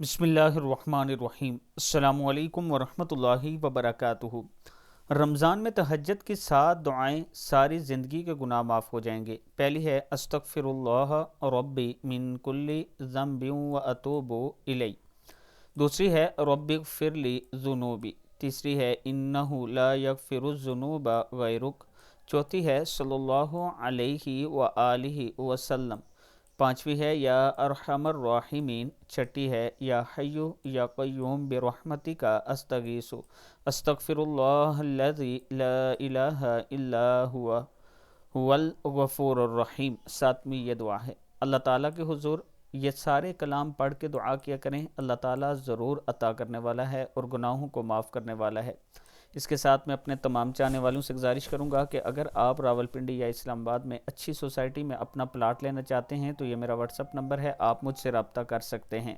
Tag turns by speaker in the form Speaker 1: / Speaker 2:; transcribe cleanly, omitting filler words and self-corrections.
Speaker 1: बिस्मिल्लाहिर्रहमानिर्रहीम। अस्सलामु अलैकुम वरहमतुल्लाहि वबरकातुहू। रमज़ान में तहज्जुद की 7 दुआएं सारी ज़िंदगी के गुनाह माफ़ हो जाएंगे। पहली है अस्तगफिरुल्लाह रब्बी मिन कुल्ली ज़ंबिन व अतूबु इलैह। दूसरी है रब्बिग़फिरली ज़ुनूबी। तीसरी है इन्नहु ला यग़फिरुज़्ज़ुनूबा गैरुक। चौथी है सल्लल्लाहु अलैहि व आलिहि वसल्लम। पांचवी है या अरहमर राहिमीन। छठी है या हय्यु या क़य्यूम बिरहमतिका अस्तगीसु अस्तगफिरुल्लाहल्लज़ी ला इलाहा इल्ला हुवा हुवल गफूरुर रहीम। सातवीं ये दुआ है। अल्लाह ताला के हुजूर ये सारे कलाम पढ़ के दुआ किया करें। अल्लाह ताला ज़रूर अता करने वाला है और गुनाहों को माफ़ करने वाला है। इसके साथ मैं अपने तमाम चाहने वालों से गुजारिश करूंगा कि अगर आप रावलपिंडी या इस्लामाबाद में अच्छी सोसाइटी में अपना प्लाट लेना चाहते हैं तो ये मेरा व्हाट्सअप नंबर है, आप मुझसे रब्ता कर सकते हैं।